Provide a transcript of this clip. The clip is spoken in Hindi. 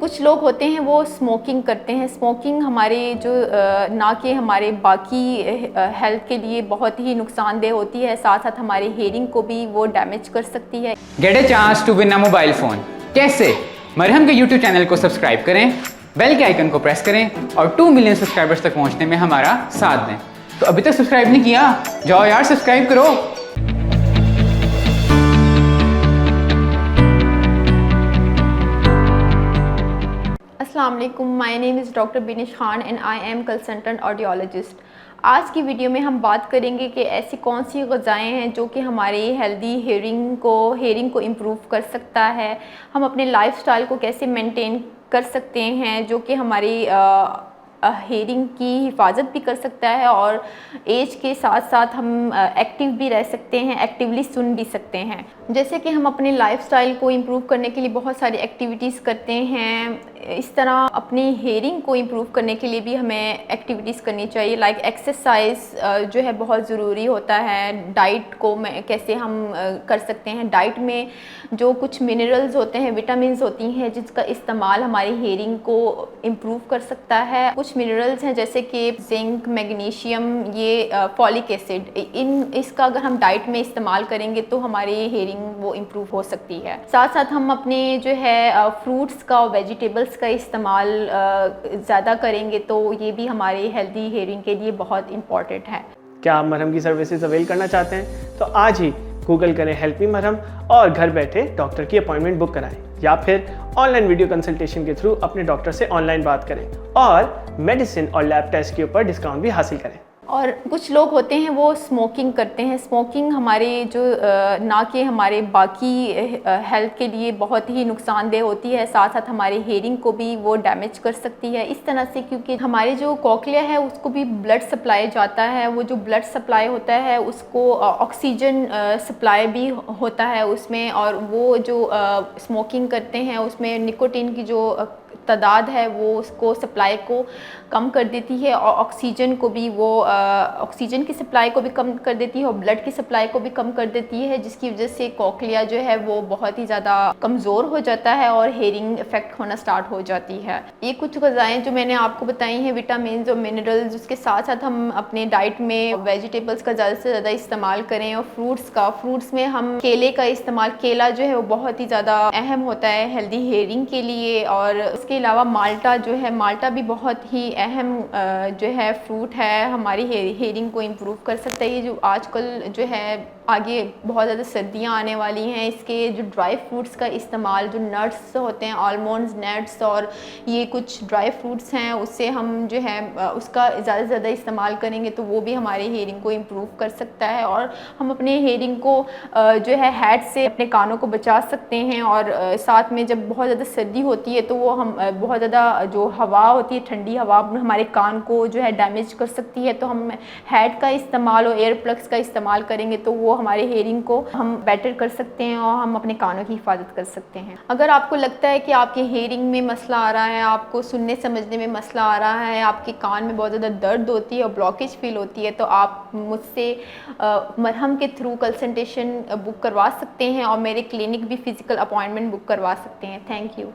कुछ लोग होते हैं वो स्मोकिंग करते हैं। स्मोकिंग हमारे जो ना कि हमारे बाकी हेल्थ के लिए बहुत ही नुकसानदेह होती है, साथ साथ हमारे हेयरिंग को भी वो डैमेज कर सकती है। Get a chance to win a mobile phone. कैसे? मरहम के यूट्यूब चैनल को सब्सक्राइब करें, बेल के आइकन को प्रेस करें और 2 मिलियन सब्सक्राइबर्स तक पहुंचने में हमारा साथ दें। तो अभी तक सब्सक्राइब नहीं किया? जाओ यार सब्सक्राइब करो। अस्सलाम वालेकुम, my name is doctor बिनिश Khan and I am consultant audiologist. आज की वीडियो में हम बात करेंगे कि ऐसी कौन सी ग़िज़ाएँ हैं जो कि हमारी हेल्दी हेयरिंग को इम्प्रूव कर सकता है। हम अपने लाइफस्टाइल को कैसे मेंटेन कर सकते हैं जो कि हमारी हेयरिंग की हिफाजत भी कर सकता है और एज के साथ साथ हम एक्टिव भी रह सकते हैं, एक्टिवली सुन भी सकते हैं। जैसे कि हम अपने लाइफस्टाइल को इम्प्रूव करने के लिए बहुत सारी एक्टिविटीज़ करते हैं, इस तरह अपनी हेयरिंग को इम्प्रूव करने के लिए भी हमें एक्टिविटीज़ करनी चाहिए। लाइक एक्सरसाइज जो है बहुत ज़रूरी होता है। डाइट को कैसे हम कर सकते हैं। डाइट में जो कुछ मिनरल्स होते हैं, विटामिन्स होती हैं जिसका इस्तेमाल हमारी हेयरिंग को इम्प्रूव कर सकता है। कुछ मिनरल्स हैं जैसे कि जिंक, मैग्नीशियम, ये फॉलिक एसिड, इसका अगर हम डाइट में इस्तेमाल करेंगे तो हमारी हेयरिंग वो इम्प्रूव हो सकती है। साथ साथ हम अपने जो है फ्रूट्स का और वेजिटेबल्स का इस्तेमाल ज़्यादा करेंगे तो ये भी हमारी हेल्दी हेयरिंग के लिए बहुत इम्पॉर्टेंट है। क्या आप मरहम की सर्विसेज अवेल करना चाहते हैं तो आज ही गूगल करें हेल्प मी मरहम और घर बैठे डॉक्टर की अपॉइंटमेंट बुक कराएं या फिर ऑनलाइन वीडियो कंसल्टेशन के थ्रू अपने डॉक्टर से ऑनलाइन बात करें और मेडिसिन और लैब टेस्ट के ऊपर डिस्काउंट भी हासिल करें। और कुछ लोग होते हैं वो स्मोकिंग करते हैं। स्मोकिंग हमारे जो ना कि हमारे बाकी हेल्थ के लिए बहुत ही नुकसानदेह होती है, साथ साथ हमारे हेयरिंग को भी वो डैमेज कर सकती है इस तरह से, क्योंकि हमारे जो कॉकलिया है उसको भी ब्लड सप्लाई जाता है। वो जो ब्लड सप्लाई होता है उसको ऑक्सीजन सप्लाई भी होता है उसमें, और वो जो स्मोकिंग करते हैं उसमें निकोटीन की जो तादाद है वो उसको सप्लाई को कम कर देती है और ऑक्सीजन को भी वो ऑक्सीजन की सप्लाई को भी कम कर देती है और ब्लड की सप्लाई को भी कम कर देती है, जिसकी वजह से कॉकलिया जो है वो बहुत ही ज़्यादा कमज़ोर हो जाता है और हेयरिंग इफेक्ट होना स्टार्ट हो जाती है। ये कुछ ग़िज़ाएँ जो मैंने आपको बताई हैं, विटामिन और मिनरल्स, उसके साथ साथ हम अपने डाइट में वेजिटेबल्स का ज़्यादा से ज़्यादा इस्तेमाल करें और फ्रूट्स में हम केले का इस्तेमाल, केला जो है वो बहुत ही ज़्यादा अहम होता है हेल्दी हेयरिंग के लिए। और इसके अलावा माल्टा जो है, माल्टा भी बहुत ही अहम जो है फ्रूट है, हमारी हेयरिंग को इम्प्रूव कर सकता है। ये जो आजकल जो है आगे बहुत ज़्यादा सर्दियाँ आने वाली हैं, इसके जो ड्राई फ्रूट्स का इस्तेमाल, जो नट्स होते हैं, आलमंड्स, नट्स और ये कुछ ड्राई फ्रूट्स हैं, उससे हम जो है उसका ज़्यादा से ज़्यादा इस्तेमाल करेंगे तो वो भी हमारी हेयरिंग को इम्प्रूव कर सकता है। और हम अपने हेयरिंग को जो है हैड से अपने कानों को बचा सकते हैं। और साथ में जब बहुत ज़्यादा सर्दी होती है तो वो हम बहुत ज़्यादा जो हवा होती है, ठंडी हवा हमारे कान को जो है डैमेज कर सकती है, तो हम हैड का इस्तेमाल और एयर प्लग्स का इस्तेमाल करेंगे तो वो हमारे हेयरिंग को हम बेटर कर सकते हैं और हम अपने कानों की हिफाजत कर सकते हैं। अगर आपको लगता है कि आपके हेयरिंग में मसला आ रहा है, आपको सुनने समझने में मसला आ रहा है, आपके कान में बहुत ज़्यादा दर्द होती है और ब्लॉकेज फील होती है, तो आप मुझसे मरहम के थ्रू कंसल्टेशन बुक करवा सकते हैं और मेरे क्लिनिक भी फिज़िकल अपॉइंटमेंट बुक करवा सकते हैं। Thank you.